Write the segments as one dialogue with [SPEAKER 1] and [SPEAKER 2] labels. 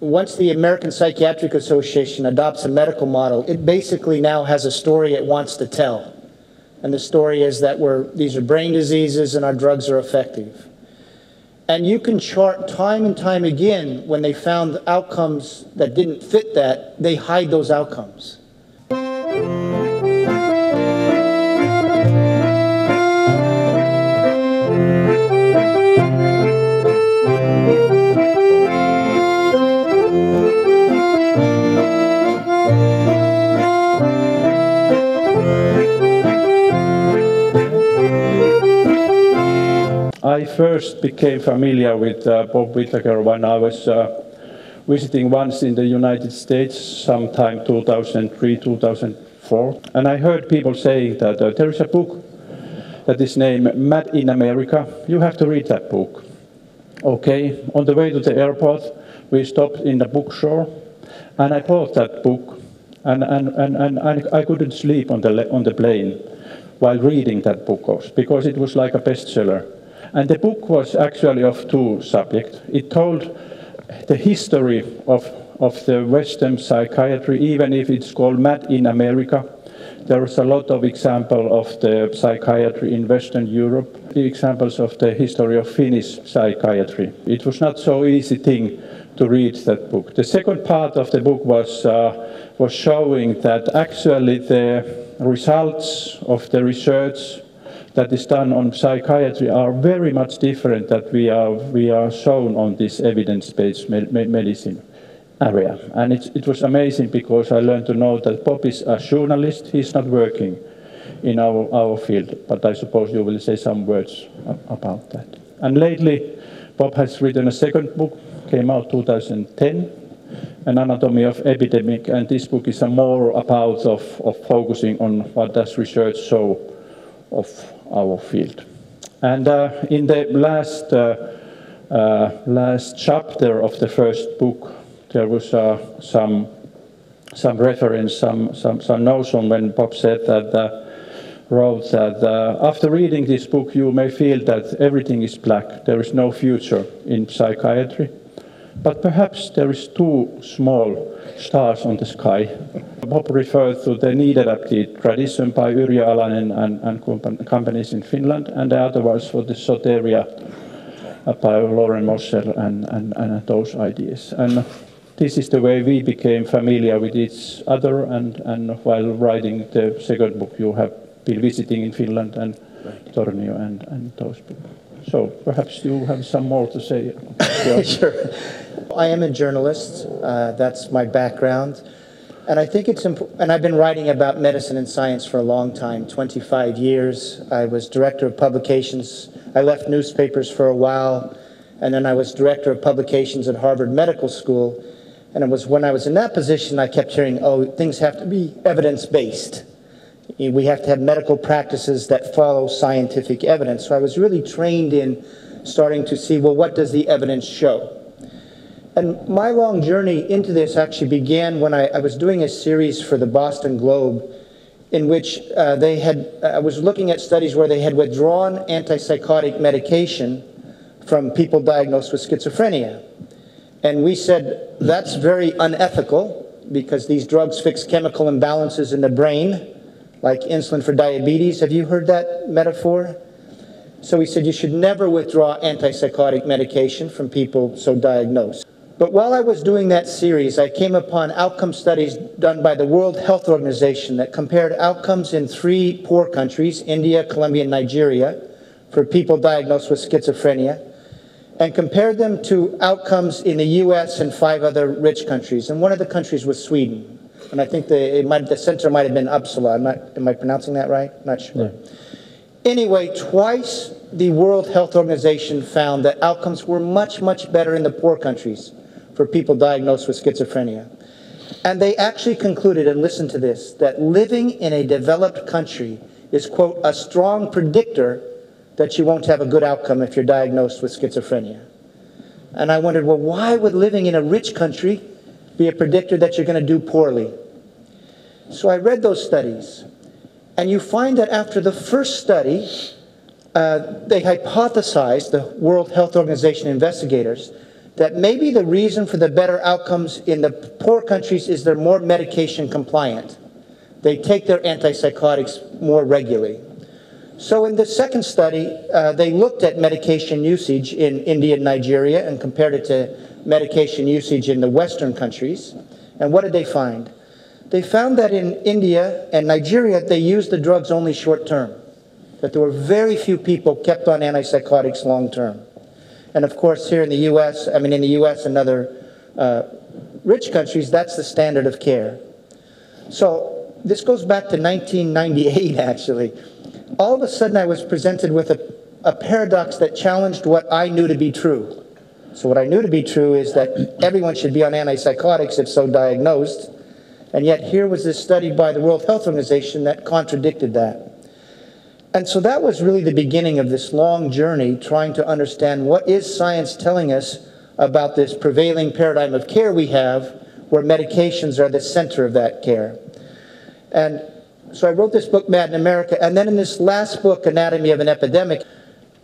[SPEAKER 1] once the American Psychiatric Association adopts a medical model, it basically now has a story it wants to tell. And the story is that these are brain diseases and our drugs are effective. And you can chart time and time again when they found outcomes that didn't fit that, they hide those outcomes.
[SPEAKER 2] I first became familiar with Bob Whitaker when I was visiting once in the United States, sometime 2003, 2004. And I heard people saying that there is a book that is named Mad in America. You have to read that book. Okay, on the way to the airport, we stopped in the bookstore, and I bought that book, and I couldn't sleep on the plane while reading that book, because it was like a bestseller. And the book was actually of two subjects. It told the history of the Western psychiatry, even if it's called Mad in America. There is a lot of examples of the psychiatry in Western Europe, the examples of the history of Finnish psychiatry. It was not so easy thing to read that book. The second part of the book was showing that actually the results of the research that is done on psychiatry are very much different that we are shown on this evidence-based medicine area. And it was amazing because I learned to know that Bob is a journalist. He's not working in our field, but I suppose you will say some words about that. And lately, Bob has written a second book, came out 2010, An Anatomy of Epidemic, and this book is more about of focusing on what does research show of our field. And in the last chapter of the first book, there was some reference, some notion when Bob said that, wrote that after reading this book, you may feel that everything is black. There is no future in psychiatry. But perhaps there is two small stars on the sky. Bob referred to the Niederapti tradition by Yrjö Alanen and companies in Finland, and the other was for the soteria by Lauren Mossel and those ideas. And this is the way we became familiar with each other, and while writing the second book, you have been visiting in Finland and Tornio and those people. So perhaps you have some more to say.
[SPEAKER 1] Sure. I am a journalist. That's my background. And I think it's important, and I've been writing about medicine and science for a long time, 25 years. I was director of publications. I left newspapers for a while, and then I was director of publications at Harvard Medical School. And it was when I was in that position, I kept hearing, oh, things have to be evidence-based. We have to have medical practices that follow scientific evidence. So I was really trained in starting to see, well, what does the evidence show? And my long journey into this actually began when I was doing a series for the Boston Globe in which I was looking at studies where they had withdrawn antipsychotic medication from people diagnosed with schizophrenia. And we said, that's very unethical because these drugs fix chemical imbalances in the brain, like insulin for diabetes. Have you heard that metaphor? So we said you should never withdraw antipsychotic medication from people so diagnosed. But while I was doing that series, I came upon outcome studies done by the World Health Organization that compared outcomes in 3 poor countries, India, Colombia, and Nigeria, for people diagnosed with schizophrenia, and compared them to outcomes in the US and 5 other rich countries. And one of the countries was Sweden. And I think the center might have been Uppsala. Am I pronouncing that right? Not sure. Yeah. Anyway, twice the World Health Organization found that outcomes were much, much better in the poor countries for people diagnosed with schizophrenia. And they actually concluded, and listen to this, that living in a developed country is, quote, a strong predictor that you won't have a good outcome if you're diagnosed with schizophrenia. And I wondered, well, why would living in a rich country be a predictor that you're going to do poorly? So I read those studies, and you find that after the first study, they hypothesized, the World Health Organization investigators, that maybe the reason for the better outcomes in the poor countries is they're more medication compliant. They take their antipsychotics more regularly. So in the second study, they looked at medication usage in India and Nigeria and compared it to medication usage in the Western countries. And what did they find? They found that in India and Nigeria, they used the drugs only short term, that there were very few people kept on antipsychotics long term. And of course, here in the US, in the US and other rich countries, that's the standard of care. So this goes back to 1998, actually. All of a sudden, I was presented with a paradox that challenged what I knew to be true. So what I knew to be true is that everyone should be on antipsychotics if so diagnosed. And yet here was this study by the World Health Organization that contradicted that. And so that was really the beginning of this long journey trying to understand what is science telling us about this prevailing paradigm of care we have, where medications are the center of that care. And so I wrote this book, Mad in America, and then in this last book, Anatomy of an Epidemic,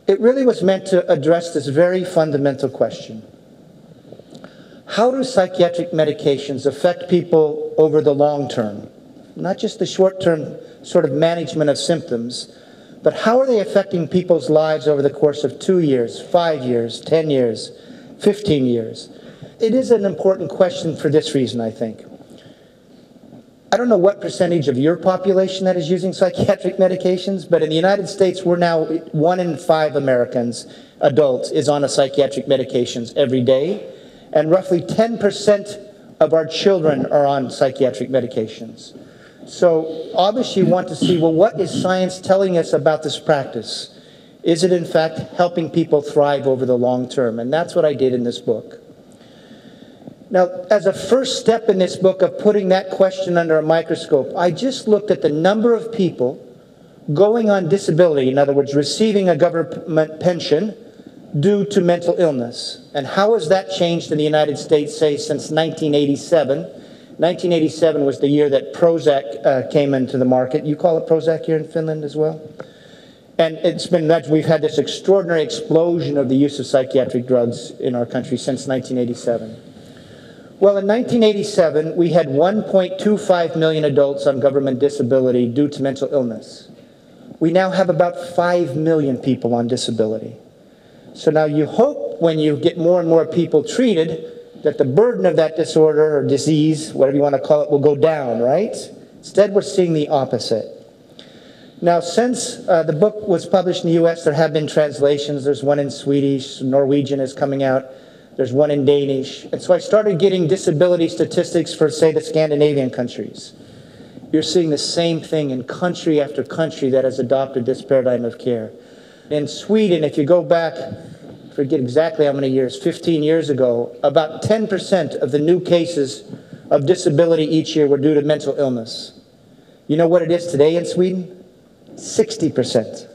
[SPEAKER 1] it really was meant to address this very fundamental question. How do psychiatric medications affect people over the long term? Not just the short-term sort of management of symptoms, but how are they affecting people's lives over the course of 2 years, 5 years, 10 years, 15 years? It is an important question for this reason, I think. I don't know what percentage of your population that is using psychiatric medications, but in the United States, we're now 1 in 5 Americans, adults, is on a psychiatric medications every day, and roughly 10% of our children are on psychiatric medications. So obviously you want to see, well, what is science telling us about this practice? Is it in fact helping people thrive over the long term? And that's what I did in this book. Now, as a first step in this book of putting that question under a microscope, I just looked at the number of people going on disability, in other words, receiving a government pension due to mental illness. And how has that changed in the United States, say, since 1987? 1987 was the year that Prozac came into the market. You call it Prozac here in Finland as well? And we've had this extraordinary explosion of the use of psychiatric drugs in our country since 1987. Well, in 1987, we had 1.25 million adults on government disability due to mental illness. We now have about 5 million people on disability. So now you hope when you get more and more people treated that the burden of that disorder or disease, whatever you want to call it, will go down, right? Instead, we're seeing the opposite. Now, since the book was published in the US, there have been translations. There's one in Swedish, Norwegian is coming out. There's one in Danish. And so I started getting disability statistics for, say, the Scandinavian countries. You're seeing the same thing in country after country that has adopted this paradigm of care. In Sweden, if you go back, I forget exactly how many years, 15 years ago, about 10% of the new cases of disability each year were due to mental illness. You know what it is today in Sweden? 60%.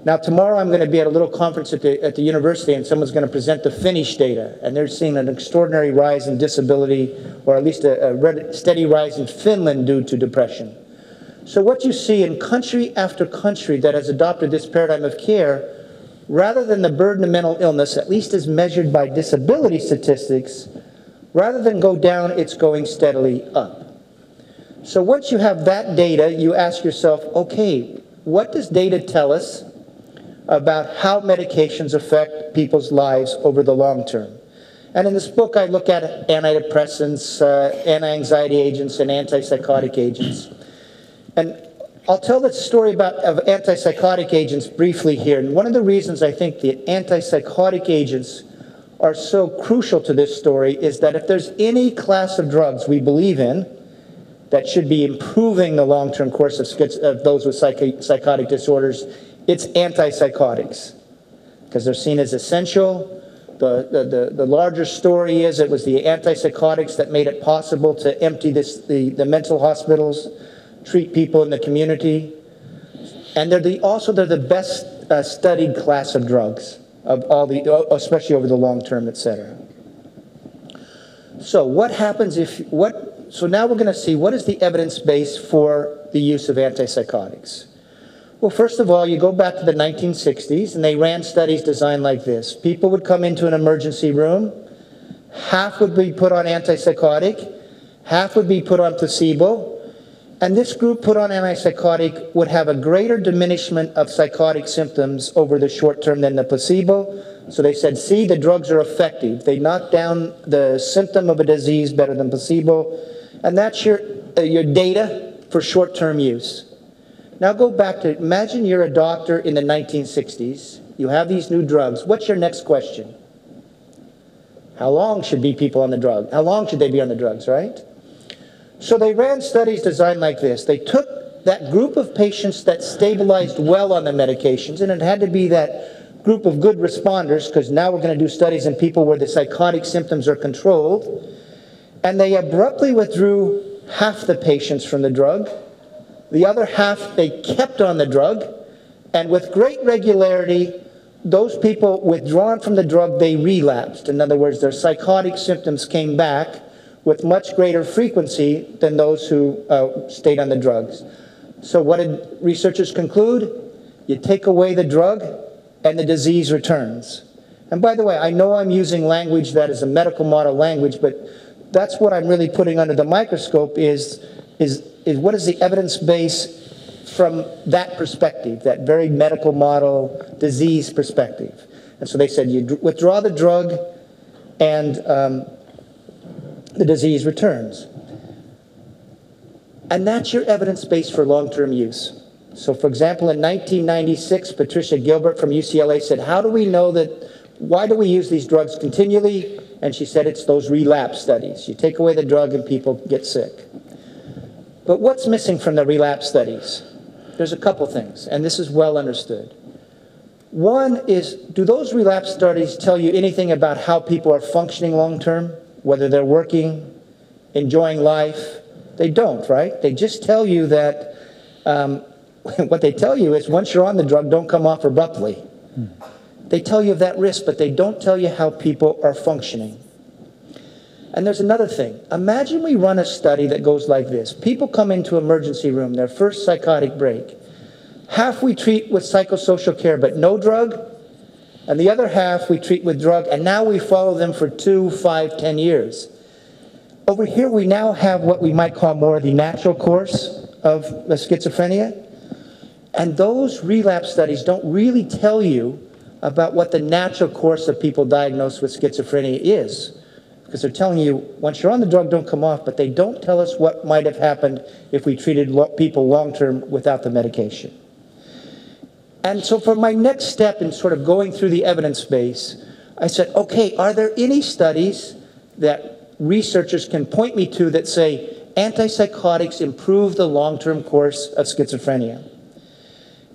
[SPEAKER 1] Now, tomorrow I'm going to be at a little conference at the university, and someone's going to present the Finnish data, and they're seeing an extraordinary rise in disability, or at least a steady rise in Finland due to depression. So what you see in country after country that has adopted this paradigm of care, rather than the burden of mental illness, at least as measured by disability statistics, rather than go down, it's going steadily up. So once you have that data, you ask yourself, okay, what does data tell us about how medications affect people's lives over the long term? And in this book, I look at antidepressants, anti-anxiety agents, and antipsychotic agents. And I'll tell the story of antipsychotic agents briefly here. And one of the reasons I think the antipsychotic agents are so crucial to this story is that if there's any class of drugs we believe in that should be improving the long-term course of those with psychotic disorders, it's antipsychotics, because they're seen as essential. The larger story is it was the antipsychotics that made it possible to empty the mental hospitals, treat people in the community. And they're also the best studied class of drugs, especially over the long term, etc. So what happens so now we're going to see what is the evidence base for the use of antipsychotics. Well, first of all, you go back to the 1960s, and they ran studies designed like this. People would come into an emergency room. Half would be put on antipsychotic, half would be put on placebo, and this group put on antipsychotic would have a greater diminishment of psychotic symptoms over the short term than the placebo. So they said, see, the drugs are effective. They knock down the symptom of a disease better than placebo, and that's your data for short-term use. Now go back to, imagine you're a doctor in the 1960s. You have these new drugs. What's your next question? How long should be people on the drug? How long should they be on the drugs, right? So they ran studies designed like this. They took that group of patients that stabilized well on the medications, and it had to be that group of good responders, because now we're going to do studies in people where the psychotic symptoms are controlled, and they abruptly withdrew half the patients from the drug. The other half they kept on the drug, and with great regularity, those people withdrawn from the drug, they relapsed. In other words, their psychotic symptoms came back with much greater frequency than those who stayed on the drugs. So what did researchers conclude? You take away the drug, and the disease returns. And by the way, I know I'm using language that is a medical model language, but that's what I'm really putting under the microscope is what is the evidence base from that perspective, that very medical model disease perspective. And so they said you withdraw the drug and the disease returns. And that's your evidence base for long-term use. So for example, in 1996, Patricia Gilbert from UCLA said, how do we know that, why do we use these drugs continually? And she said it's those relapse studies. You take away the drug and people get sick. But what's missing from the relapse studies? There's a couple things, and this is well understood. One is, do those relapse studies tell you anything about how people are functioning long-term, whether they're working, enjoying life? They don't, right? They just tell you that, what they tell you is once you're on the drug, don't come off abruptly. They tell you of that risk, but they don't tell you how people are functioning. And there's another thing. Imagine we run a study that goes like this. People come into emergency room, their first psychotic break. Half we treat with psychosocial care, but no drug. And the other half we treat with drug, and now we follow them for 2, 5, 10 years. Over here we now have what we might call more the natural course of schizophrenia. And those relapse studies don't really tell you about what the natural course of people diagnosed with schizophrenia is. Because they're telling you, once you're on the drug, don't come off, but they don't tell us what might have happened if we treated people long-term without the medication. And so for my next step in sort of going through the evidence base, I said, okay, are there any studies that researchers can point me to that say antipsychotics improve the long-term course of schizophrenia?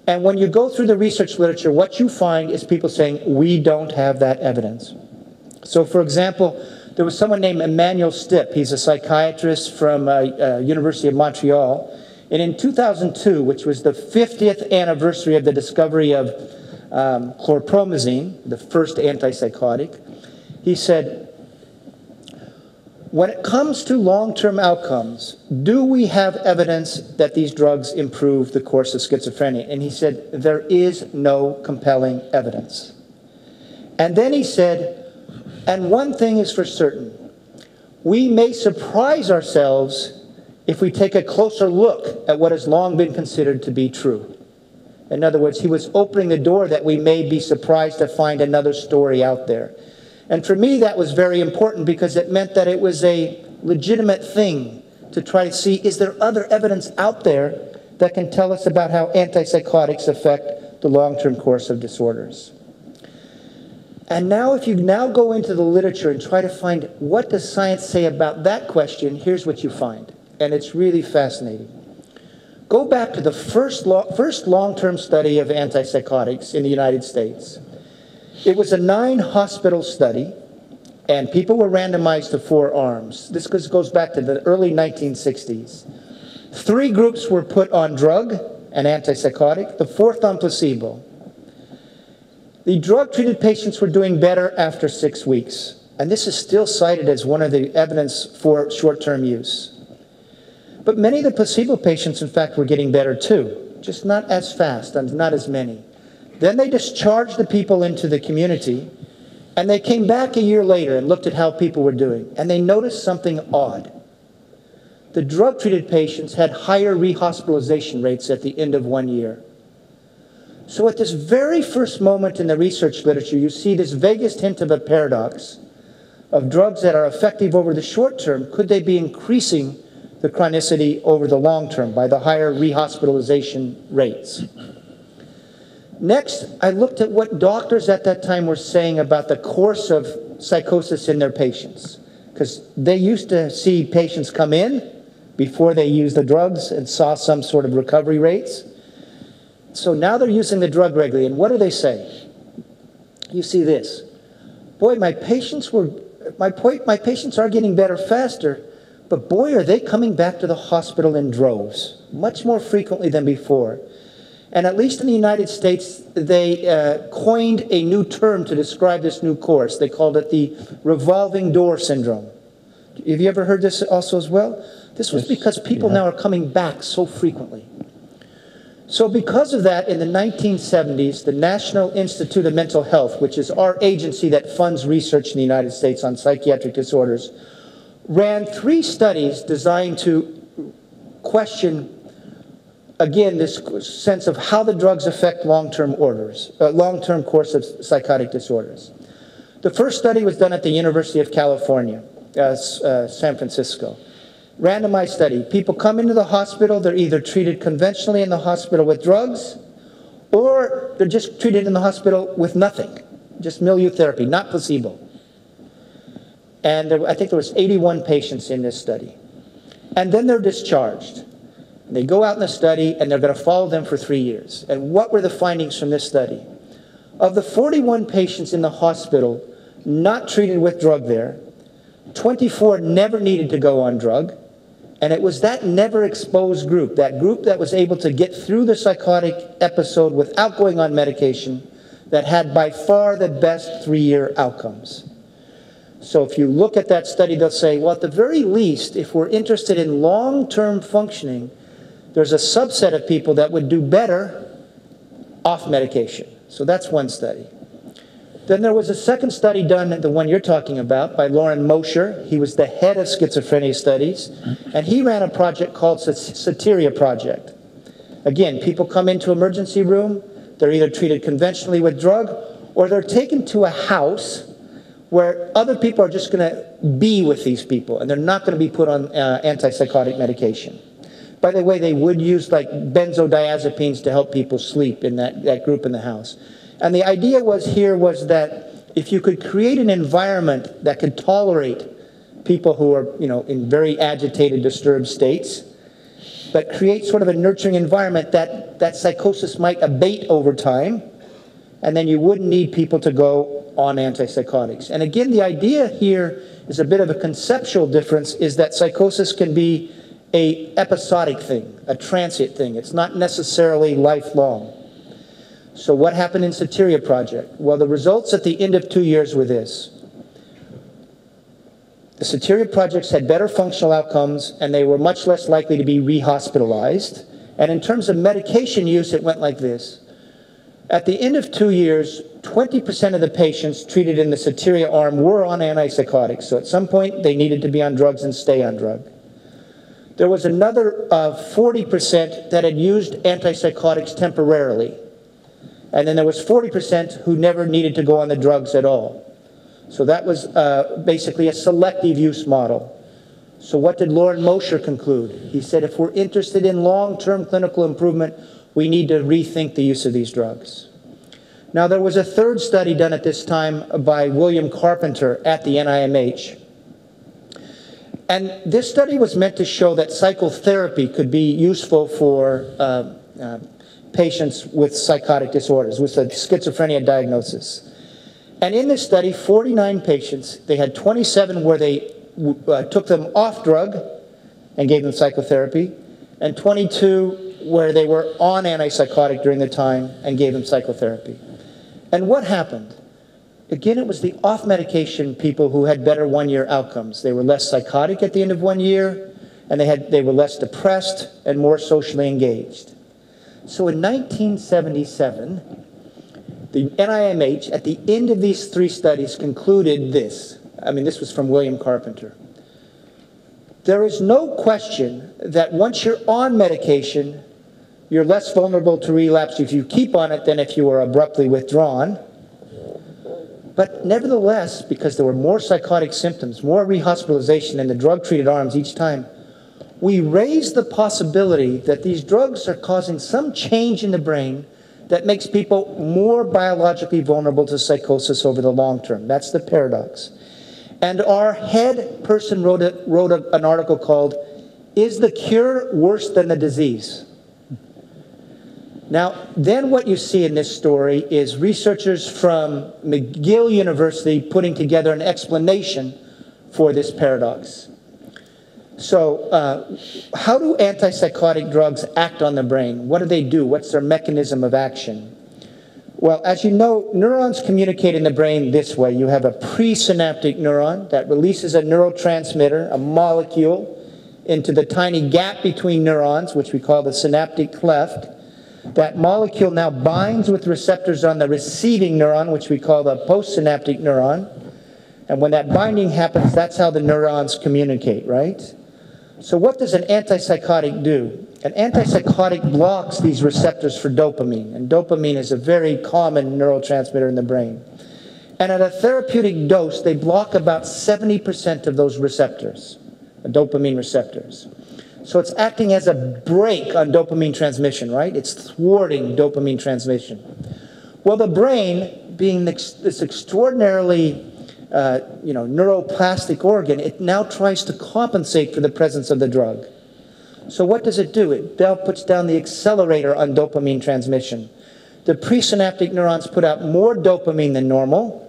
[SPEAKER 1] And when you go through the research literature, what you find is people saying, we don't have that evidence. So for example, there was someone named Emmanuel Stipp. He's a psychiatrist from University of Montreal. And in 2002, which was the 50th anniversary of the discovery of chlorpromazine, the first antipsychotic, he said, when it comes to long-term outcomes, do we have evidence that these drugs improve the course of schizophrenia? And he said, there is no compelling evidence. And then he said, and one thing is for certain, we may surprise ourselves if we take a closer look at what has long been considered to be true. In other words, he was opening the door that we may be surprised to find another story out there. And for me, that was very important because it meant that it was a legitimate thing to try to see, is there other evidence out there that can tell us about how antipsychotics affect the long-term course of disorders? And now if you now go into the literature and try to find what does science say about that question, here's what you find. And it's really fascinating. Go back to the first long-term study of antipsychotics in the United States. It was a 9-hospital study, and people were randomized to 4 arms. This goes back to the early 1960s. 3 groups were put on drug, an antipsychotic, the 4th on placebo. The drug-treated patients were doing better after 6 weeks, and this is still cited as one of the evidence for short-term use. But many of the placebo patients, in fact, were getting better too. just not as fast and not as many. Then they discharged the people into the community, and they came back a year later and looked at how people were doing, and they noticed something odd. The drug-treated patients had higher rehospitalization rates at the end of 1 year. So at this very first moment in the research literature, you see this vaguest hint of a paradox of drugs that are effective over the short term. Could they be increasing the chronicity over the long term by the higher rehospitalization rates? Next, I looked at what doctors at that time were saying about the course of psychosis in their patients, because they used to see patients come in before they used the drugs and saw some sort of recovery rates. So now they're using the drug regularly, and what do they say? You see this. Boy, my patients are getting better faster, but boy, are they coming back to the hospital in droves, much more frequently than before. And at least in the United States, they coined a new term to describe this new course. They called it the revolving door syndrome. Have you ever heard this also as well? This was because people now are coming back so frequently. So because of that, in the 1970s, the National Institute of Mental Health, which is our agency that funds research in the United States on psychiatric disorders, ran 3 studies designed to question, again, this sense of how the drugs affect long-term course of psychotic disorders. The first study was done at the University of California, San Francisco. Randomized study. People come into the hospital, they're either treated conventionally in the hospital with drugs, or they're just treated in the hospital with nothing, just milieu therapy, not placebo. And I think there was 81 patients in this study. And then they're discharged. They go out in the study, and they're going to follow them for 3 years. And what were the findings from this study? Of the 41 patients in the hospital not treated with drug there, 24 never needed to go on drug. And it was that never exposed group, that group that was able to get through the psychotic episode without going on medication, that had by far the best 3-year outcomes. So if you look at that study, they'll say, well, at the very least, if we're interested in long-term functioning, there's a subset of people that would do better off medication. So that's one study. Then there was a second study done, the one you're talking about, by Loren Mosher. He was the head of schizophrenia studies, and he ran a project called Psychiatri project. Again, people come into emergency room, they're either treated conventionally with drug, or they're taken to a house where other people are just going to be with these people, and they're not going to be put on antipsychotic medication. By the way, they would use like benzodiazepines to help people sleep in that group in the house. And the idea was that if you could create an environment that could tolerate people who are, in very agitated, disturbed states, but create sort of a nurturing environment that psychosis might abate over time, and then you wouldn't need people to go on antipsychotics. And again, the idea here is a bit of a conceptual difference, is that psychosis can be an episodic thing, a transient thing. It's not necessarily lifelong. So what happened in Psychiatri project? Well, the results at the end of 2 years were this. The Psychiatri projects had better functional outcomes, and they were much less likely to be rehospitalized. And in terms of medication use, it went like this. At the end of 2 years, 20% of the patients treated in the Psychiatri arm were on antipsychotics. So at some point, they needed to be on drugs and stay on drug. There was another 40% that had used antipsychotics temporarily. And then there was 40% who never needed to go on the drugs at all. So that was basically a selective use model. So what did Loren Mosher conclude? He said, if we're interested in long-term clinical improvement, we need to rethink the use of these drugs. Now, there was a third study done at this time by William Carpenter at the NIMH. And this study was meant to show that psychotherapy could be useful for patients with psychotic disorders, with a schizophrenia diagnosis. And in this study, 49 patients, they had 27 where they took them off drug and gave them psychotherapy, and 22 where they were on antipsychotic during the time and gave them psychotherapy. And what happened? Again, it was the off-medication people who had better one-year outcomes. They were less psychotic at the end of 1 year, and they were less depressed and more socially engaged. So in 1977, the NIMH, at the end of these 3 studies, concluded this. I mean, this was from William Carpenter. There is no question that once you're on medication, you're less vulnerable to relapse if you keep on it than if you were abruptly withdrawn. But nevertheless, because there were more psychotic symptoms, more rehospitalization in the drug-treated arms each time, we raised the possibility that these drugs are causing some change in the brain that makes people more biologically vulnerable to psychosis over the long term. That's the paradox. And our head person wrote an article called, "Is the Cure Worse Than the Disease?" Now, then what you see in this story is researchers from McGill University putting together an explanation for this paradox. So, how do antipsychotic drugs act on the brain? What do they do? What's their mechanism of action? Well, as you know, neurons communicate in the brain this way. You have a presynaptic neuron that releases a neurotransmitter, a molecule, into the tiny gap between neurons, which we call the synaptic cleft. That molecule now binds with receptors on the receiving neuron, which we call the postsynaptic neuron. And when that binding happens, that's how the neurons communicate, right? So what does an antipsychotic do? An antipsychotic blocks these receptors for dopamine. And dopamine is a very common neurotransmitter in the brain. And at a therapeutic dose, they block about 70% of those receptors, dopamine receptors. So it's acting as a brake on dopamine transmission, right? It's thwarting dopamine transmission. Well, the brain, being this extraordinarily neuroplastic organ, it now tries to compensate for the presence of the drug. So what does it do? It now puts down the accelerator on dopamine transmission. The presynaptic neurons put out more dopamine than normal,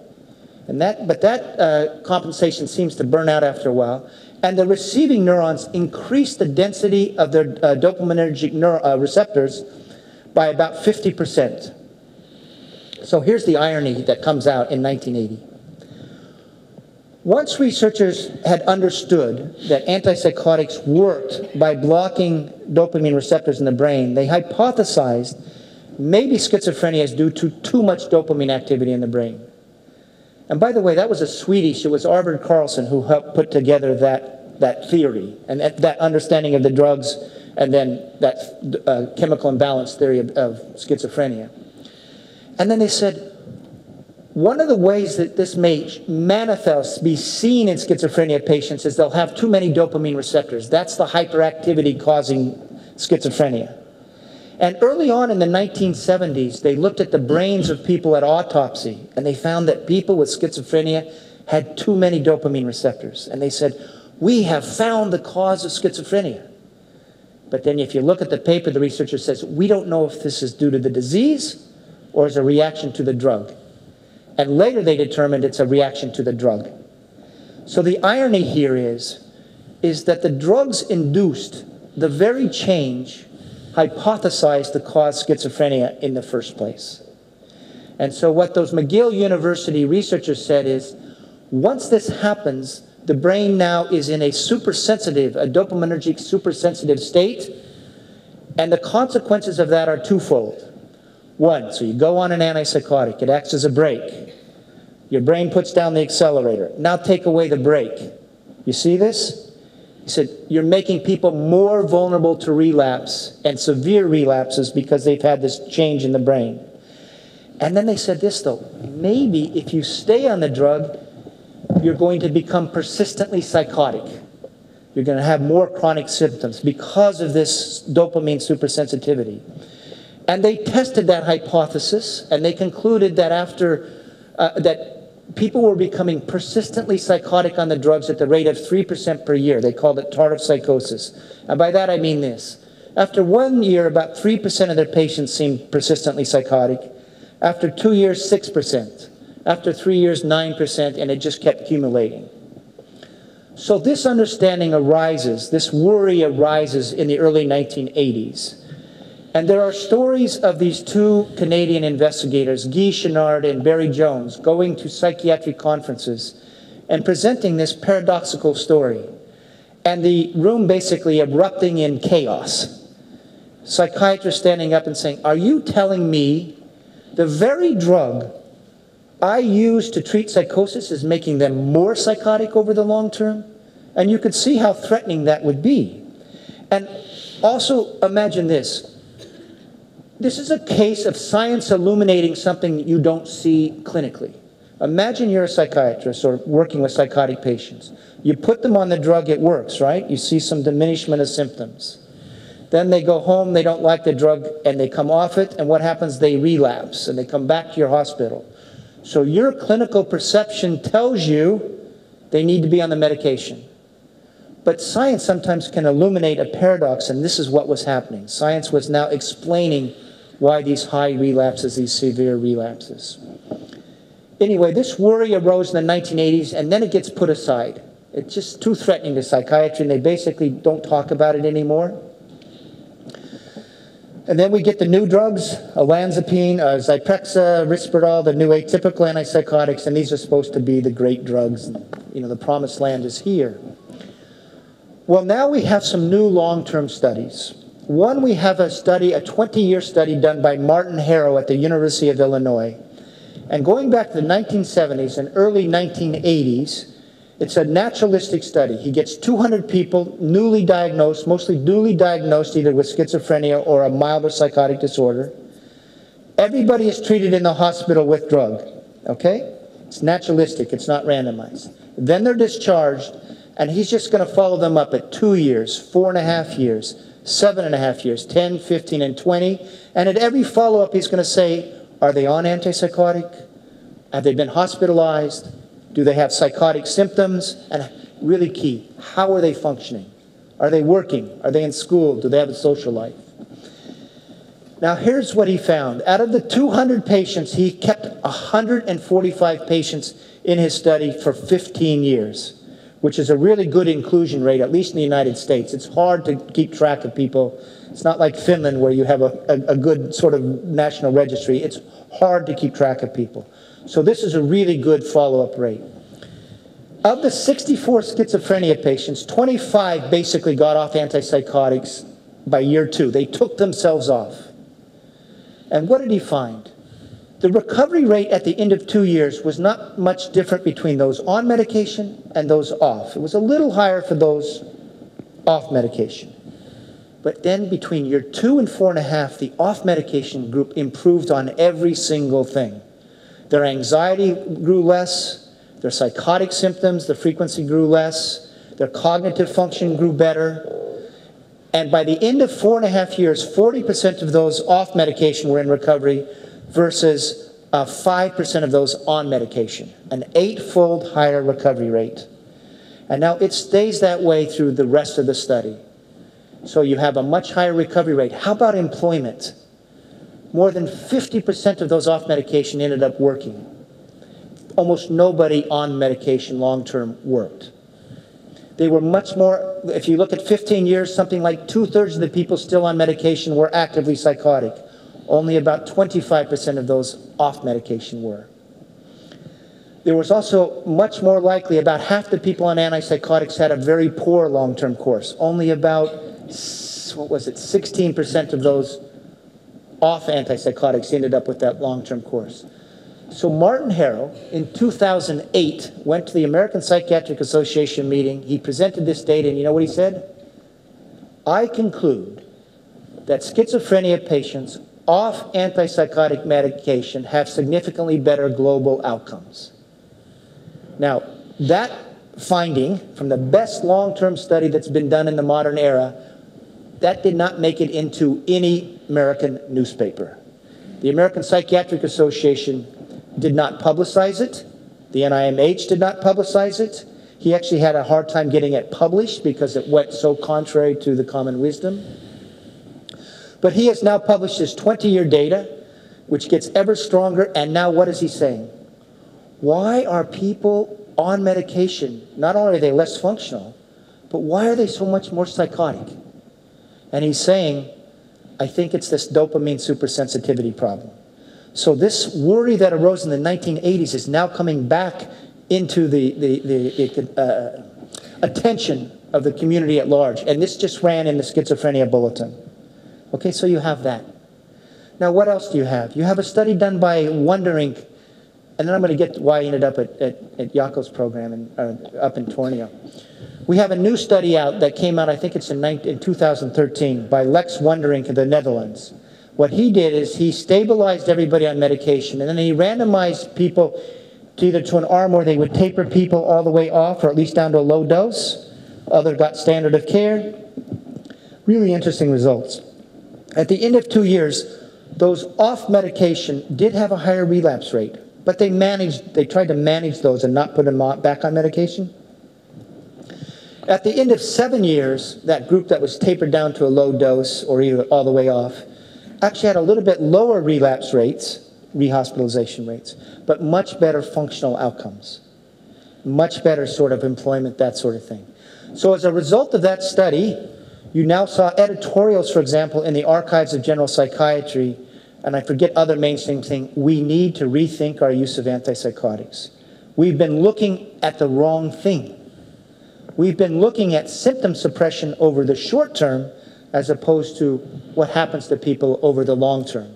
[SPEAKER 1] but that compensation seems to burn out after a while. And the receiving neurons increase the density of their dopaminergic receptors by about 50%. So here's the irony that comes out in 1980. Once researchers had understood that antipsychotics worked by blocking dopamine receptors in the brain, they hypothesized maybe schizophrenia is due to too much dopamine activity in the brain. And by the way, that was a Swedish, it was Arvid Carlsson who helped put together that theory and that understanding of the drugs and then that chemical imbalance theory of schizophrenia. And then they said, one of the ways that this may manifest, be seen in schizophrenia patients is they'll have too many dopamine receptors. That's the hyperactivity causing schizophrenia. And early on in the 1970s, they looked at the brains of people at autopsy, and they found that people with schizophrenia had too many dopamine receptors. And they said, we have found the cause of schizophrenia. But then if you look at the paper, the researcher says, we don't know if this is due to the disease or is a reaction to the drug. And later they determined it's a reaction to the drug. So the irony here is that the drugs induced the very change hypothesized to cause schizophrenia in the first place. And so what those McGill University researchers said is, once this happens, the brain now is in a dopaminergic supersensitive state, and the consequences of that are twofold. One, so you go on an antipsychotic, it acts as a brake. Your brain puts down the accelerator. Now take away the brake. You see this? He said, you're making people more vulnerable to relapse and severe relapses because they've had this change in the brain. And then they said this though, maybe if you stay on the drug, you're going to become persistently psychotic. You're going to have more chronic symptoms because of this dopamine supersensitivity. And they tested that hypothesis, and they concluded that that people were becoming persistently psychotic on the drugs at the rate of 3% per year. They called it tardive psychosis. And by that I mean this. After 1 year, about 3% of their patients seemed persistently psychotic. After 2 years, 6%. After 3 years, 9%, and it just kept accumulating. So this understanding arises, this worry arises in the early 1980s. And there are stories of these two Canadian investigators, Guy Chenard and Barry Jones, going to psychiatric conferences and presenting this paradoxical story. And the room basically erupting in chaos. psychiatrists standing up and saying, are you telling me the very drug I use to treat psychosis is making them more psychotic over the long term? And you could see how threatening that would be. And also imagine this. This is a case of science illuminating something you don't see clinically. Imagine you're a psychiatrist or working with psychotic patients. You put them on the drug, it works, right? You see some diminishment of symptoms. Then they go home, they don't like the drug, and they come off it, and what happens? They relapse, and they come back to your hospital. So your clinical perception tells you they need to be on the medication. But science sometimes can illuminate a paradox, and this is what was happening. Science was now explaining why these high relapses, these severe relapses. Anyway, this worry arose in the 1980s, and then it gets put aside. It's just too threatening to psychiatry, and they basically don't talk about it anymore. And then we get the new drugs, olanzapine, Zyprexa, Risperdal, the new atypical antipsychotics, and these are supposed to be the great drugs. You know, the promised land is here. Well, now we have some new long-term studies. One, we have a study, a 20-year study done by Martin Harrow at the University of Illinois. And going back to the 1970s and early 1980s, it's a naturalistic study. He gets 200 people newly diagnosed, mostly newly diagnosed either with schizophrenia or a milder psychotic disorder. Everybody is treated in the hospital with drug, okay? It's naturalistic, it's not randomized. Then they're discharged, and he's just going to follow them up at 2 years, 4.5 years, 7.5 years, 10, 15, and 20. And at every follow-up, he's going to say, are they on antipsychotic? Have they been hospitalized? Do they have psychotic symptoms? And really key, how are they functioning? Are they working? Are they in school? Do they have a social life? Now here's what he found. Out of the 200 patients, he kept 145 patients in his study for 15 years, which is a really good inclusion rate, at least in the United States. It's hard to keep track of people. It's not like Finland where you have a good sort of national registry. It's hard to keep track of people. So this is a really good follow-up rate. Of the 64 schizophrenia patients, 25 basically got off antipsychotics by year 2. They took themselves off. And what did he find? The recovery rate at the end of 2 years was not much different between those on medication and those off. It was a little higher for those off medication. But then between year 2 and 4.5, the off medication group improved on every single thing. Their anxiety grew less, their psychotic symptoms, the frequency grew less, their cognitive function grew better. And by the end of 4.5 years, 40% of those off medication were in recovery versus 5% of those on medication, an 8-fold higher recovery rate. And now it stays that way through the rest of the study. So you have a much higher recovery rate. How about employment? More than 50% of those off medication ended up working. Almost nobody on medication long-term worked. They were much more, if you look at 15 years, something like 2/3 of the people still on medication were actively psychotic. Only about 25% of those off medication were. There was also much more likely, about half the people on antipsychotics had a very poor long-term course. Only about, 16% of those off antipsychotics ended up with that long-term course. So Martin Harrow, in 2008, went to the American Psychiatric Association meeting. He presented this data, and you know what he said? I conclude that schizophrenia patients off antipsychotic medication have significantly better global outcomes. Now, that finding from the best long-term study that's been done in the modern era, that did not make it into any American newspaper. The American Psychiatric Association did not publicize it. The NIMH did not publicize it. He actually had a hard time getting it published because it went so contrary to the common wisdom. But he has now published his 20-year data, which gets ever stronger, and now what is he saying? Why are people on medication, not only are they less functional, but why are they so much more psychotic? And he's saying, I think it's this dopamine supersensitivity problem. So this worry that arose in the 1980s is now coming back into the attention of the community at large. And this just ran in the Schizophrenia Bulletin. Okay, so you have that. Now, what else do you have? You have a study done by Wondering, and then I'm going to get to why I ended up at Jaakko's program up in Tornio. We have a new study out that came out, I think it's in 2013, by Lex Wondering in the Netherlands. What he did is he stabilized everybody on medication, and then he randomized people to either to an arm where they would taper people all the way off, or at least down to a low dose. Other got standard of care. Really interesting results. At the end of 2 years, those off medication did have a higher relapse rate, but they tried to manage those and not put them back on medication. At the end of 7 years, that group that was tapered down to a low dose or either all the way off actually had a little bit lower relapse rates, rehospitalization rates, but much better functional outcomes, much better sort of employment, that sort of thing. So as a result of that study, you now saw editorials, for example, in the Archives of General Psychiatry, and I forget other mainstream thing, we need to rethink our use of antipsychotics. We've been looking at the wrong thing. We've been looking at symptom suppression over the short term as opposed to what happens to people over the long term.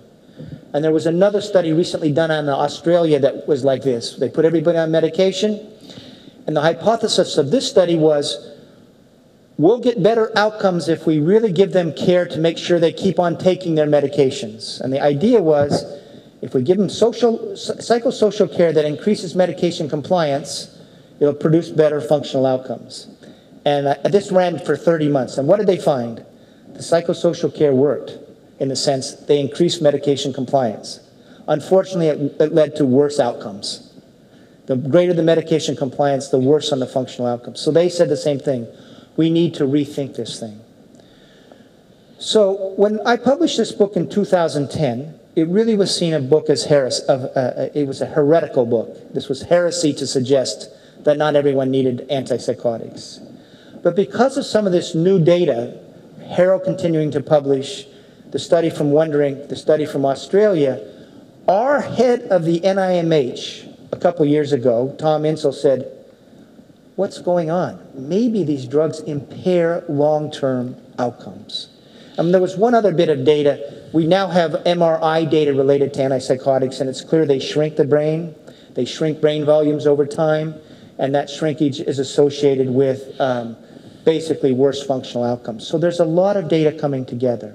[SPEAKER 1] And there was another study recently done in Australia that was like this. They put everybody on medication, and the hypothesis of this study was we'll get better outcomes if we really give them care to make sure they keep on taking their medications. And the idea was if we give them psychosocial care that increases medication compliance, it'll produce better functional outcomes. And this ran for 30 months. And what did they find? The psychosocial care worked in the sense they increased medication compliance. Unfortunately, it led to worse outcomes. The greater the medication compliance, the worse on the functional outcomes. So they said the same thing. We need to rethink this thing. So when I published this book in 2010, it really was seen a book as it was a heretical book. This was heresy to suggest that not everyone needed antipsychotics. But because of some of this new data, Harrow continuing to publish, the study from Wondering, the study from Australia, our head of the NIMH a couple years ago, Tom Insel, said, what's going on? Maybe these drugs impair long-term outcomes. There was one other bit of data. We now have MRI data related to antipsychotics, and it's clear they shrink the brain. They shrink brain volumes over time, and that shrinkage is associated with basically worse functional outcomes. So there's a lot of data coming together.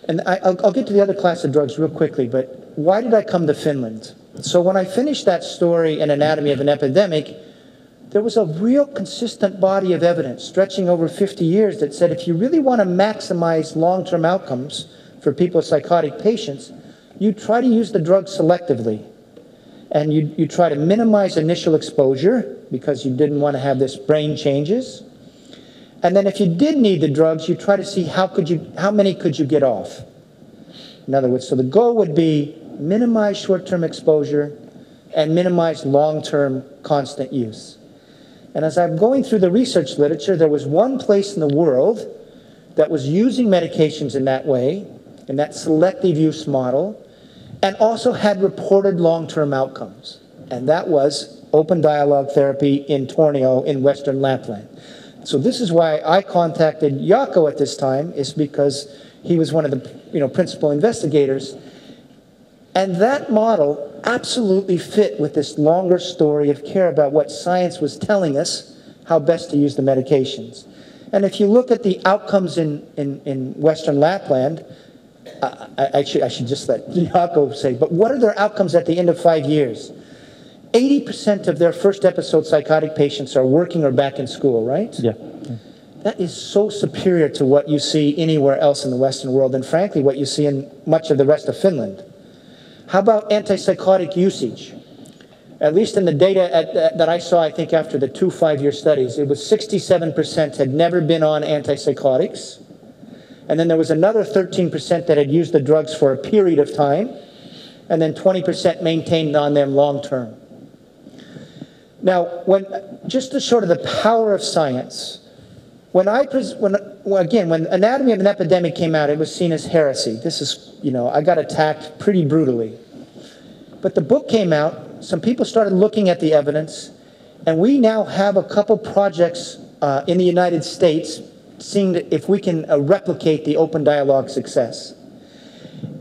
[SPEAKER 1] And I'll get to the other class of drugs real quickly, but why did I come to Finland? So when I finished that story in Anatomy of an Epidemic, there was a real consistent body of evidence stretching over 50 years that said if you really want to maximize long-term outcomes for people with psychotic patients, you try to use the drug selectively. And you try to minimize initial exposure because you didn't want to have this brain changes. And then if you did need the drugs, you try to see how many could you get off. In other words, so the goal would be minimize short-term exposure and minimize long-term constant use. And as I'm going through the research literature, there was one place in the world that was using medications in that way, in that selective use model, and also had reported long-term outcomes. And that was open dialogue therapy in Tornio in Western Lapland. So this is why I contacted Jaakko at this time, is because he was one of the principal investigators. And that model absolutely fit with this longer story of care about what science was telling us, how best to use the medications. And if you look at the outcomes in Western Lapland, I should just let Jaakko say, but what are their outcomes at the end of 5 years? 80% of their first episode psychotic patients are working or back in school, right?
[SPEAKER 2] Yeah.
[SPEAKER 1] That is so superior to what you see anywhere else in the Western world, and frankly, what you see in much of the rest of Finland. How about antipsychotic usage? At least in the data that I saw, I think after the 2 5-year studies, it was 67% had never been on antipsychotics. And then there was another 13% that had used the drugs for a period of time. And then 20% maintained on them long term. Now, just to sort of the power of science, when Anatomy of an Epidemic came out, it was seen as heresy. This is, I got attacked pretty brutally. But the book came out, some people started looking at the evidence, and we now have a couple projects in the United States seeing if we can replicate the open dialogue success.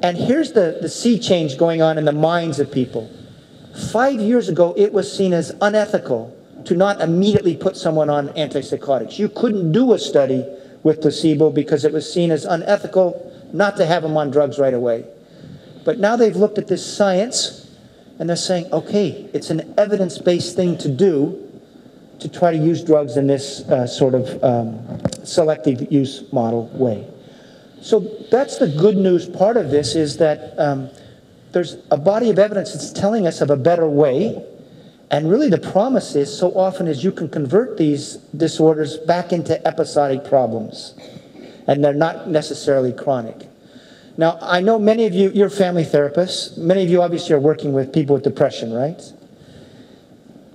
[SPEAKER 1] And here's the sea change going on in the minds of people. 5 years ago, it was seen as unethical to not immediately put someone on antipsychotics. You couldn't do a study with placebo because it was seen as unethical not to have them on drugs right away. But now they've looked at this science and they're saying, okay, it's an evidence-based thing to do to try to use drugs in this sort of selective use model way. So that's the good news part of this, is that there's a body of evidence that's telling us of a better way. And really the promise is, so often as you can convert these disorders back into episodic problems, and they're not necessarily chronic. Now, I know many of you, you're family therapists. Many of you obviously are working with people with depression, right?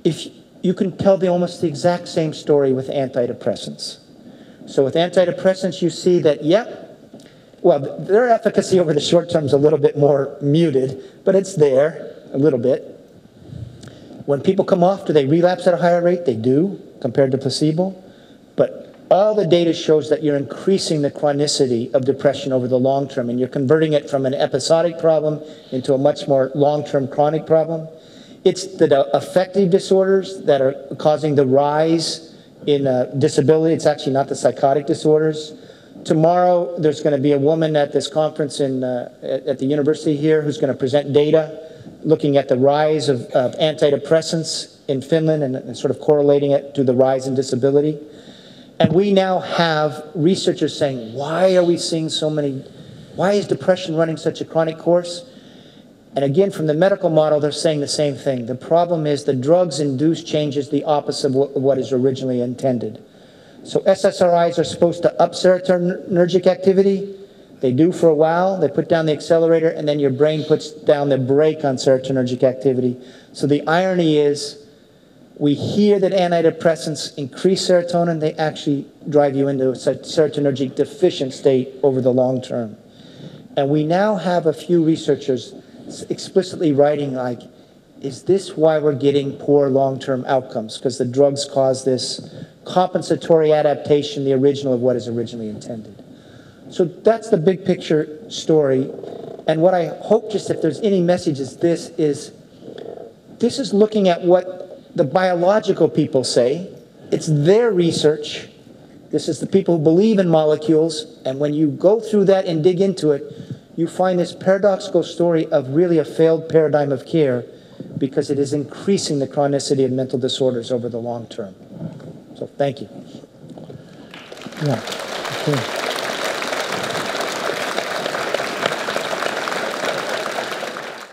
[SPEAKER 1] If you can tell almost the exact same story with antidepressants. So with antidepressants, you see that, well, their efficacy over the short term is a little bit more muted, but it's there a little bit. When people come off, do they relapse at a higher rate? They do, compared to placebo. But all the data shows that you're increasing the chronicity of depression over the long term, and you're converting it from an episodic problem into a much more long-term chronic problem. It's the affective disorders that are causing the rise in disability. It's actually not the psychotic disorders. Tomorrow, there's going to be a woman at this conference at the university here who's going to present data looking at the rise of antidepressants in Finland and sort of correlating it to the rise in disability. And we now have researchers saying, why are we seeing so many, why is depression running such a chronic course? And again, from the medical model, they're saying the same thing. The problem is the drugs induce changes the opposite of what is originally intended. So SSRIs are supposed to up serotonergic activity. They do for a while. They put down the accelerator, and then your brain puts down the brake on serotonergic activity. So the irony is, we hear that antidepressants increase serotonin. They actually drive you into a serotonergic deficient state over the long term. And we now have a few researchers explicitly writing like, is this why we're getting poor long-term outcomes? Because the drugs cause this compensatory adaptation, the original of what is originally intended. So that's the big picture story. And what I hope, just if there's any message, is this is looking at what the biological people say. It's their research. This is the people who believe in molecules. And when you go through that and dig into it, you find this paradoxical story of really a failed paradigm of care, because it is increasing the chronicity of mental disorders over the long term. So thank you. Yeah. Okay.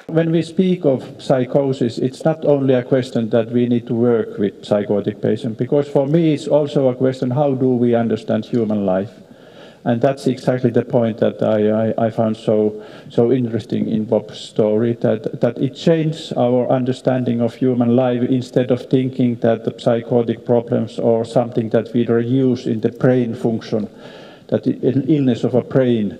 [SPEAKER 2] When we speak of psychosis, it's not only a question that we need to work with psychotic patients, because for me it's also a question, how do we understand human life? And that's exactly the point that I found so interesting in Bob's story, that it changed our understanding of human life. Instead of thinking that the psychotic problems or something that we reduce in the brain function, that an illness of a brain,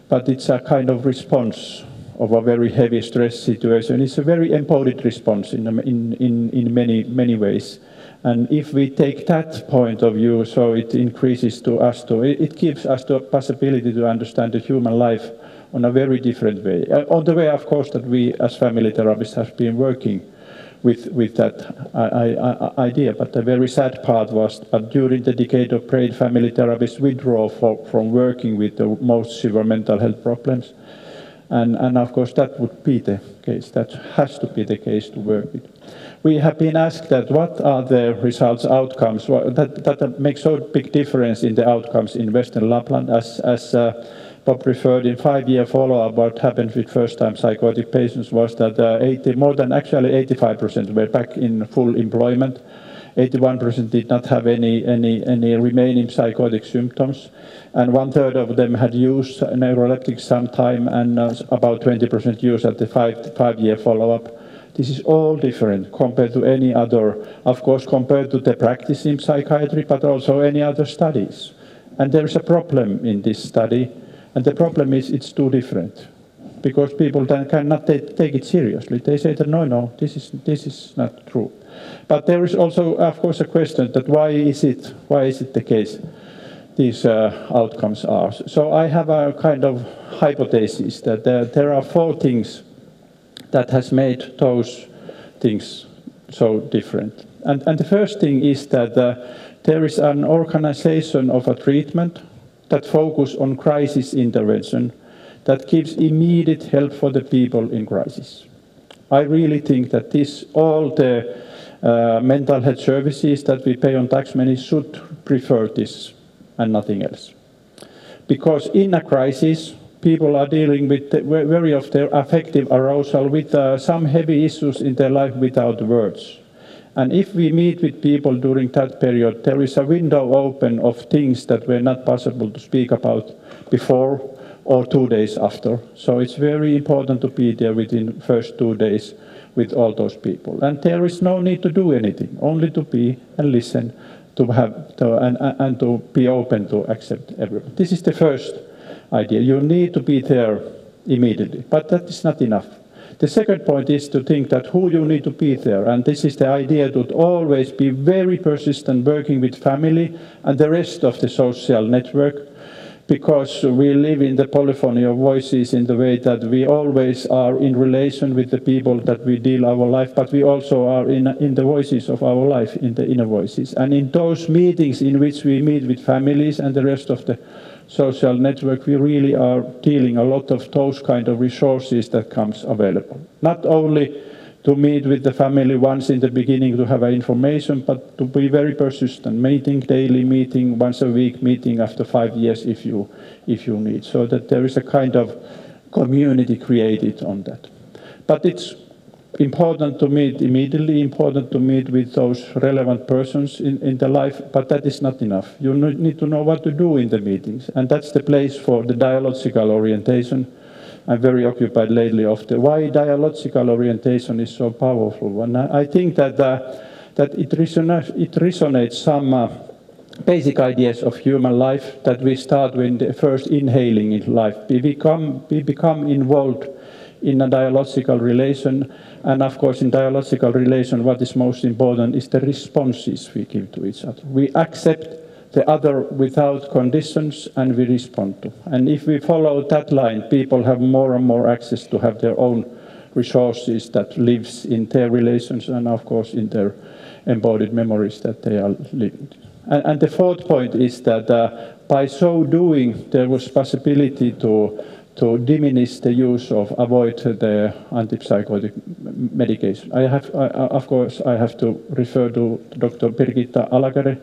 [SPEAKER 2] but it's a kind of response of a very heavy stress situation. It's a very embodied response in many ways. And if we take that point of view, so it increases to us, it gives us the possibility to understand the human life on a very different way. On the way, of course, that we as family therapists have been working with that idea. But the very sad part was that during the decade of brain, family therapists withdraw from working with the most severe mental health problems. And of course, that would be the case. That has to be the case to work with. We have been asked that what are the results, outcomes, that makes so big difference in the outcomes in Western Lapland. As Bob referred, in 5-year follow-up, what happened with first-time psychotic patients was that more than actually 85% were back in full employment. 81% did not have any remaining psychotic symptoms, and 1/3 of them had used neuroleptics sometime, and about 20% used at the 5-year follow-up. This is all different compared to any other, of course, compared to the practice in psychiatry, but also any other studies. And there is a problem in this study, and the problem is it's too different, because people then cannot take it seriously. They say that no, this is not true. But there is also, of course, a question that why is it the case? outcomes are. So I have a kind of hypothesis that there are 4 things that has made those things so different. And the first thing is that there is an organization of a treatment that focuses on crisis intervention that gives immediate help for the people in crisis. I really think that all the mental health services that we pay on tax money should prefer this and nothing else. Because in a crisis, people are dealing with very of their affective arousal with some heavy issues in their life without words. And if we meet with people during that period, there is a window open of things that were not possible to speak about before or 2 days after. So it's very important to be there within the first 2 days with all those people. And there is no need to do anything, only to be and listen and to be open to accept everyone. This is the first idea. You need to be there immediately, but that is not enough. The second point is to think that who you need to be there, and this is the idea to always be very persistent working with family and the rest of the social network, because we live in the polyphony of voices in the way that we always are in relation with the people that we deal our life, but we also are in the voices of our life, in the inner voices. And in those meetings in which we meet with families and the rest of the social network, we really are dealing a lot of those kind of resources that comes available. Not only to meet with the family once in the beginning to have information, but to be very persistent, meeting, daily meeting, once a week meeting after 5 years if you need, so that there is a kind of community created on that. But it's important to meet immediately, important to meet with those relevant persons in the life, but that is not enough. You need to know what to do in the meetings, and that's the place for the dialogical orientation. I'm very occupied lately of why dialogical orientation is so powerful. And I think that it resonates some basic ideas of human life that we start when the first inhaling in life. We become involved in a dialogical relation, and of course in dialogical relation what is most important is the responses we give to each other. We accept the other without conditions and we respond to. And if we follow that line, people have more and more access to have their own resources that lives in their relations and of course in their embodied memories that they are living. And the fourth point is that by so doing there was possibility to diminish the use of, avoid the antipsychotic medication. Of course, I have to refer to Dr. Birgitta Alagare,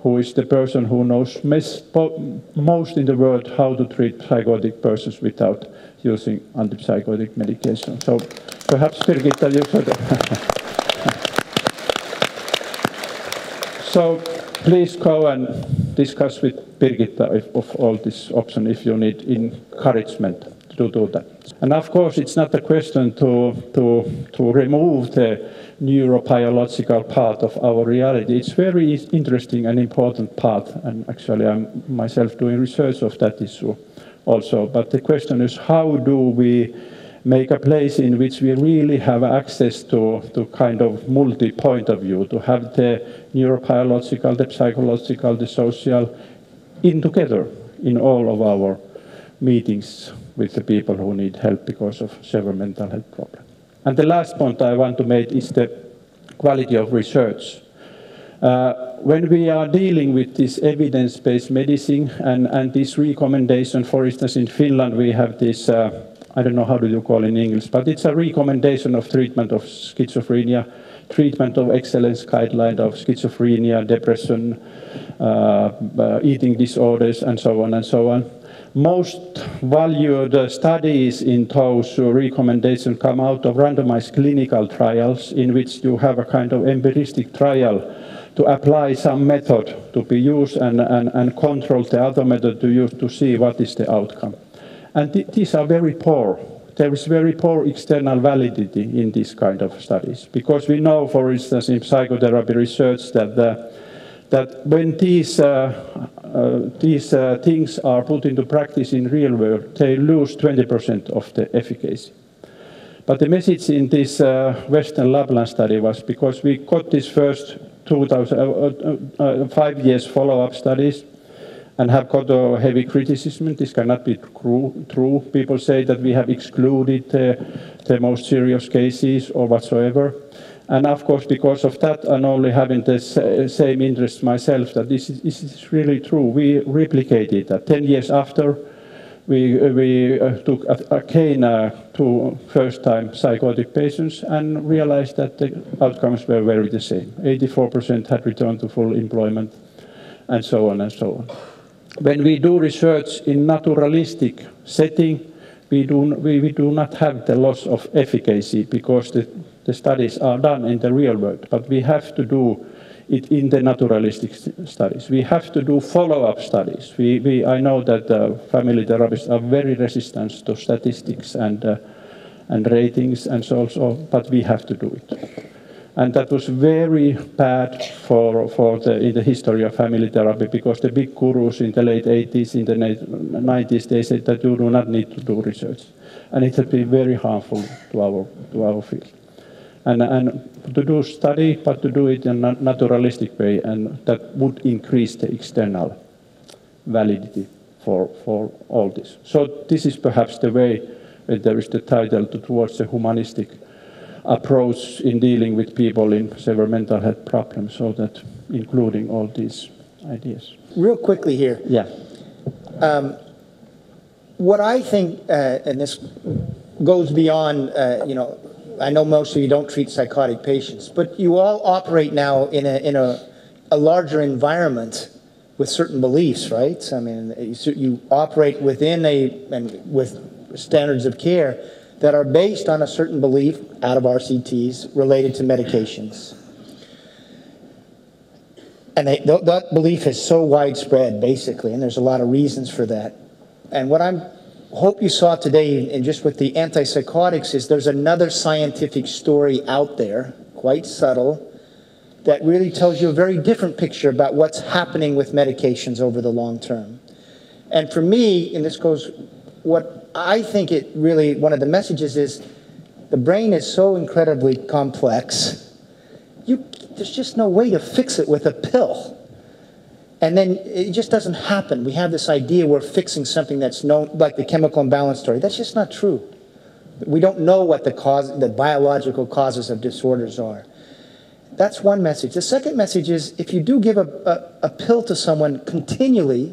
[SPEAKER 2] who is the person who knows most in the world how to treat psychotic persons without using antipsychotic medication. So perhaps Birgitta, you could. So please go and discuss with Birgitta of all this option if you need encouragement to do that. And of course, it's not a question to remove the neurobiological part of our reality. It's very interesting and important part, and actually I'm myself doing research of that issue also. But the question is, how do we make a place in which we really have access to kind of multi-point of view, to have the neurobiological, the psychological, the social in together in all of our meetings with the people who need help because of severe mental health problems. And the last point I want to make is the quality of research. When we are dealing with this evidence-based medicine and this recommendation, for instance, in Finland we have this, I don't know how do you call it in English, but it's a recommendation of treatment of schizophrenia, treatment of excellence guideline of schizophrenia, depression, eating disorders, and so on and so on. Most valued studies in those recommendations come out of randomized clinical trials in which you have a kind of empiristic trial to apply some method to be used and control the other method to use to see what is the outcome. And these are very poor. There is very poor external validity in these kind of studies, because we know, for instance, in psychotherapy research that when these things are put into practice in real world, they lose 20% of the efficacy. But the message in this Western Lapland study was, because we got this first 5 years follow-up studies, and have got a heavy criticism. This cannot be true. People say that we have excluded the most serious cases or whatsoever. And of course, because of that, and only having the same interest myself, that this is really true. We replicated that. 10 years after, we took again to first-time psychotic patients and realized that the outcomes were very the same. 84% had returned to full employment, and so on and so on. When we do research in naturalistic setting, we do not have the loss of efficacy because the studies are done in the real world, but we have to do it in the naturalistic studies. We have to do follow-up studies. I know that family therapists are very resistant to statistics and ratings and so on, but we have to do it. And that was very bad in the history of family therapy, because the big gurus in the late 80s, in the 90s, they said that you do not need to do research. And it has been very harmful to our field. And to do study, but to do it in a naturalistic way, and that would increase the external validity for all this. So this is perhaps the way that there is the title towards the humanistic approach in dealing with people in severe mental health problems, so that including all these ideas.
[SPEAKER 1] Real quickly here.
[SPEAKER 2] Yeah.
[SPEAKER 1] What I think, and this goes beyond, I know most of you don't treat psychotic patients, but you all operate now in a larger environment with certain beliefs, right? I mean, you operate within with standards of care that are based on a certain belief out of RCTs related to medications. And that belief is so widespread, basically, and there's a lot of reasons for that. And what I hope you saw today, and just with the antipsychotics, is there's another scientific story out there, quite subtle, that really tells you a very different picture about what's happening with medications over the long term. And for me, and this goes, what I think one of the messages is, the brain is so incredibly complex, there's just no way to fix it with a pill. And then it just doesn't happen. We have this idea we're fixing something that's known, like the chemical imbalance story. That's just not true. We don't know what the biological causes of disorders are. That's one message. The second message is, if you do give a pill to someone continually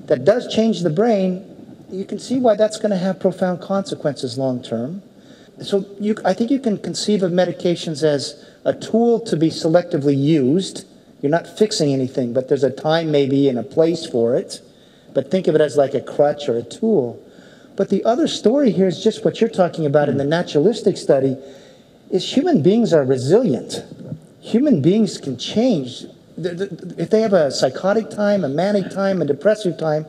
[SPEAKER 1] that does change the brain, you can see why that's going to have profound consequences long term. So I think you can conceive of medications as a tool to be selectively used. You're not fixing anything, but there's a time maybe and a place for it. But think of it as like a crutch or a tool. But the other story here is just what you're talking about in the naturalistic study, is human beings are resilient. Human beings can change. If they have a psychotic time, a manic time, a depressive time,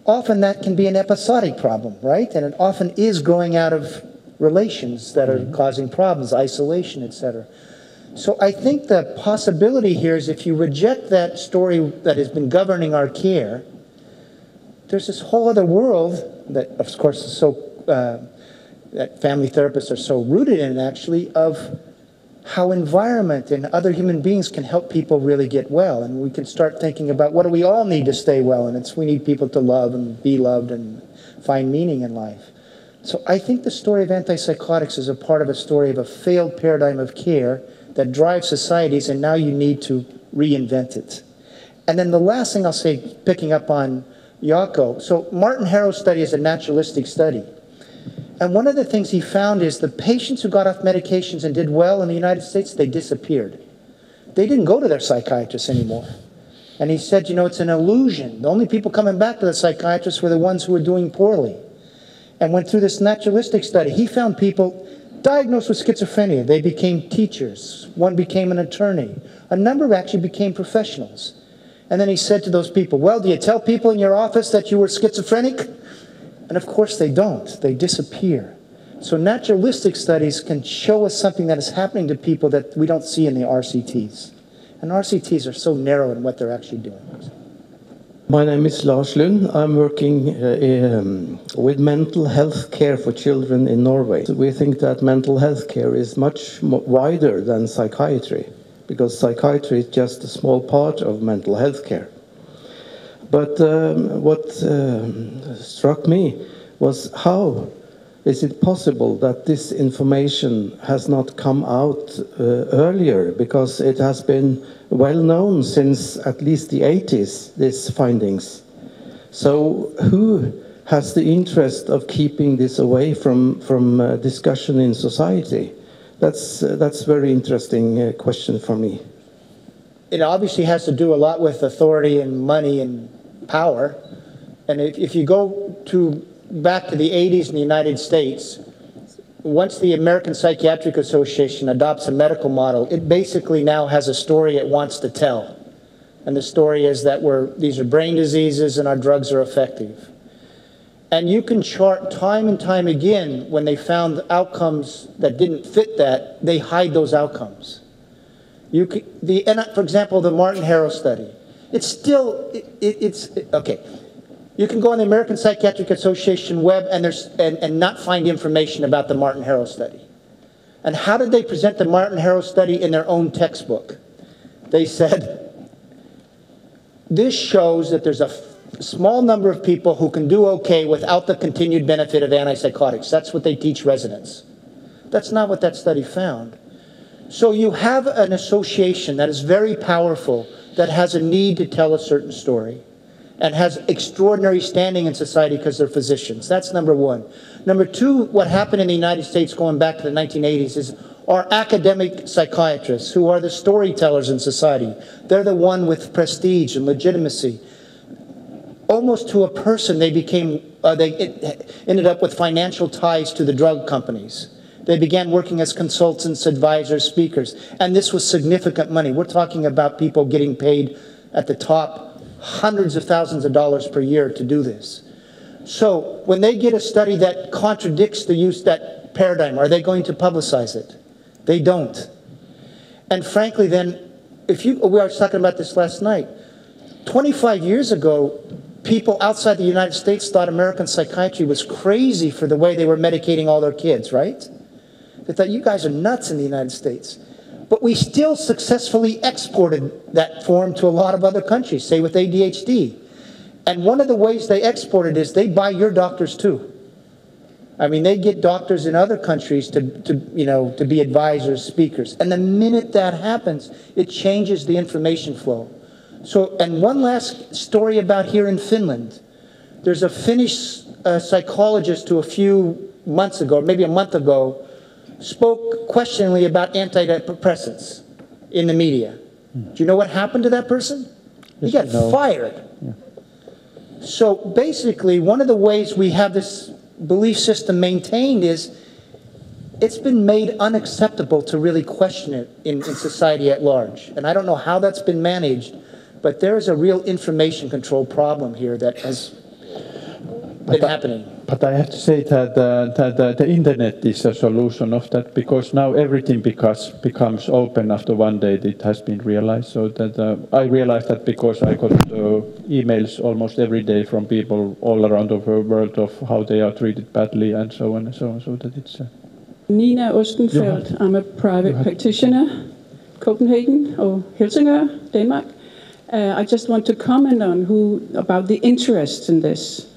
[SPEAKER 1] often that can be an episodic problem, right? And it often is growing out of relations that are causing problems, isolation, etc. So I think the possibility here is, if you reject that story that has been governing our care, there's this whole other world that, of course, is so that family therapists are so rooted in, actually, of how environment and other human beings can help people really get well. And we can start thinking about, what do we all need to stay well? And we need people to love and be loved and find meaning in life. So I think the story of antipsychotics is a part of a story of a failed paradigm of care that drives societies, and now you need to reinvent it. And then the last thing I'll say, picking up on Jaakko, so Martin Harrow's study is a naturalistic study. And one of the things he found is the patients who got off medications and did well in the United States, they disappeared. They didn't go to their psychiatrist anymore. And he said, it's an illusion. The only people coming back to the psychiatrist were the ones who were doing poorly. And went through this naturalistic study. He found people diagnosed with schizophrenia. They became teachers. One became an attorney. A number actually became professionals. And then he said to those people, well, do you tell people in your office that you were schizophrenic? And of course they don't. They disappear. So naturalistic studies can show us something that is happening to people that we don't see in the RCTs. And RCTs are so narrow in what they're actually doing.
[SPEAKER 3] My name is Lars Lund. I'm working with mental health care for children in Norway. We think that mental health care is much wider than psychiatry, because psychiatry is just a small part of mental health care. But what struck me was how is it possible that this information has not come out earlier? Because it has been well known since at least the 80s, these findings. So who has the interest of keeping this away from discussion in society? That's a very interesting question for me.
[SPEAKER 1] It obviously has to do a lot with authority and money and power. And if you go back to the 80s in the United States, once the American Psychiatric Association adopts a medical model, it basically now has a story it wants to tell. And the story is that these are brain diseases and our drugs are effective. And you can chart time and time again when they found outcomes that didn't fit that, they hide those outcomes. For example, the Martin Harrow study. It's still, okay. You can go on the American Psychiatric Association web and not find information about the Martin Harrow study. And how did they present the Martin Harrow study in their own textbook? They said, this shows that there's a small number of people who can do okay without the continued benefit of antipsychotics. That's what they teach residents. That's not what that study found. So you have an association that is very powerful, that has a need to tell a certain story, and has extraordinary standing in society because they're physicians. That's number one. Number two, what happened in the United States going back to the 1980s is our academic psychiatrists, who are the storytellers in society, they're the one with prestige and legitimacy. Almost to a person, they ended up with financial ties to the drug companies. They began working as consultants, advisors, speakers, and this was significant money. We're talking about people getting paid at the top hundreds of thousands of dollars per year to do this. So when they get a study that contradicts that paradigm, are they going to publicize it? They don't. And frankly then, we were talking about this last night, 25 years ago, people outside the United States thought American psychiatry was crazy for the way they were medicating all their kids, right? They thought, you guys are nuts in the United States. But we still successfully exported that form to a lot of other countries, say with ADHD. And one of the ways they export it is they buy your doctors too. I mean, they get doctors in other countries to be advisors, speakers. And the minute that happens, it changes the information flow. So, and one last story about here in Finland. There's a Finnish psychologist who a few months ago, maybe a month ago, spoke questioningly about antidepressants in the media. Do you know what happened to that person? He got fired. Yeah. So basically, one of the ways we have this belief system maintained is it's been made unacceptable to really question it in society at large. And I don't know how that's been managed, but there is a real information control problem here that has been happening.
[SPEAKER 2] But I have to say that the internet is a solution of that, because now everything becomes open after one day. It has been realized. So that I realized that because I got emails almost every day from people all around the world of how they are treated badly and so on and so on. So that it's.
[SPEAKER 4] Nina Ostenfeldt. I'm a private practitioner, Copenhagen or Helsingør, Denmark. I just want to comment on about the interest in this.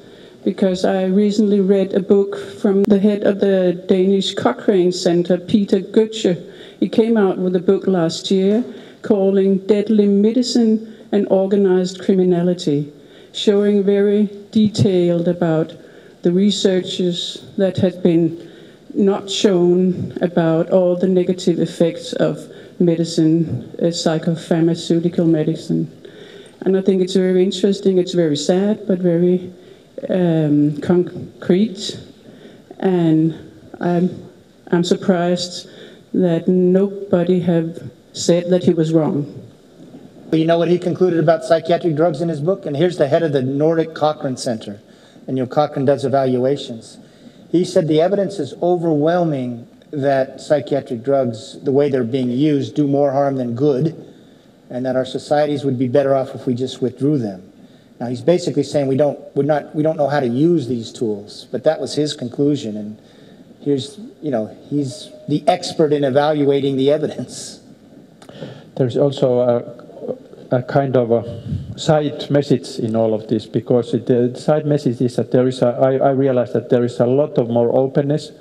[SPEAKER 4] Because I recently read a book from the head of the Danish Cochrane Center, Peter Goethe. He came out with a book last year calling Deadly Medicine and Organized Criminality, showing very detailed about the researches that had been not shown about all the negative effects of medicine, psychopharmaceutical medicine. And I think it's very interesting. It's very sad, but very concrete, and I'm surprised that nobody have said that he was wrong.
[SPEAKER 1] You know what he concluded about psychiatric drugs in his book? And here's the head of the Nordic Cochrane Center, and Cochrane does evaluations. He said the evidence is overwhelming that psychiatric drugs, the way they're being used, do more harm than good, and that our societies would be better off if we just withdrew them. Now he's basically saying we don't know how to use these tools, but that was his conclusion. And he's the expert in evaluating the evidence.
[SPEAKER 2] There's also a kind of a side message in all of this, because the side message is that I realize that there is a lot of more openness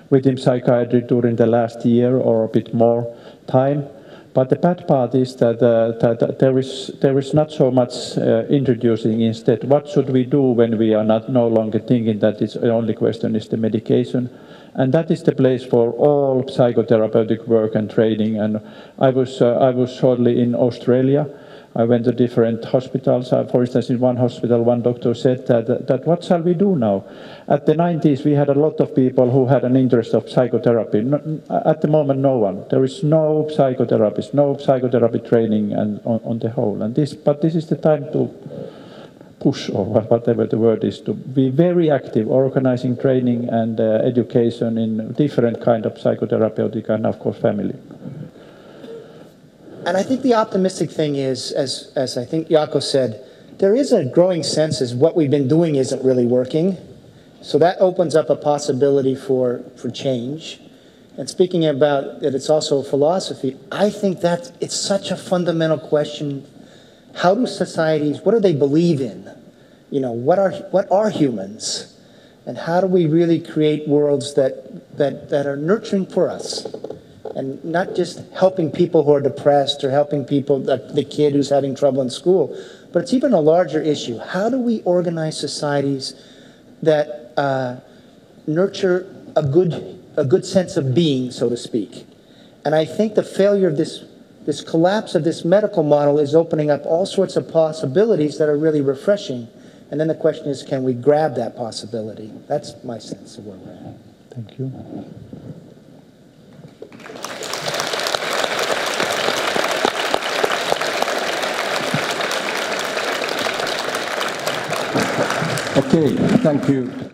[SPEAKER 2] within psychiatry during the last year or a bit more time. But the bad part is that, there is not so much introducing instead. What should we do when we are no longer thinking that it's the only question is the medication? And that is the place for all psychotherapeutic work and training. And I was shortly in Australia. I went to different hospitals. For instance, in one hospital, one doctor said that what shall we do now? At the 90s, we had a lot of people who had an interest of psychotherapy. At the moment, no one. There is no psychotherapist, no psychotherapy training and on the whole. But this is the time to push, or whatever the word is, to be very active, organizing training and education in different kind of psychotherapeutic and, of course, family.
[SPEAKER 1] And I think the optimistic thing is, as I think Jaakko said, there is a growing sense as what we've been doing isn't really working. So that opens up a possibility for change. And speaking about that it's also a philosophy, I think that it's such a fundamental question. How do societies, what do they believe in? You know, what are humans? And how do we really create worlds that are nurturing for us? And not just helping people who are depressed or helping people, the kid who's having trouble in school, but it's even a larger issue. How do we organize societies that nurture a good sense of being, so to speak? And I think the failure of this collapse of this medical model is opening up all sorts of possibilities that are really refreshing. And then the question is, can we grab that possibility? That's my sense of where we're at.
[SPEAKER 2] Thank you.
[SPEAKER 5] Okay, thank you.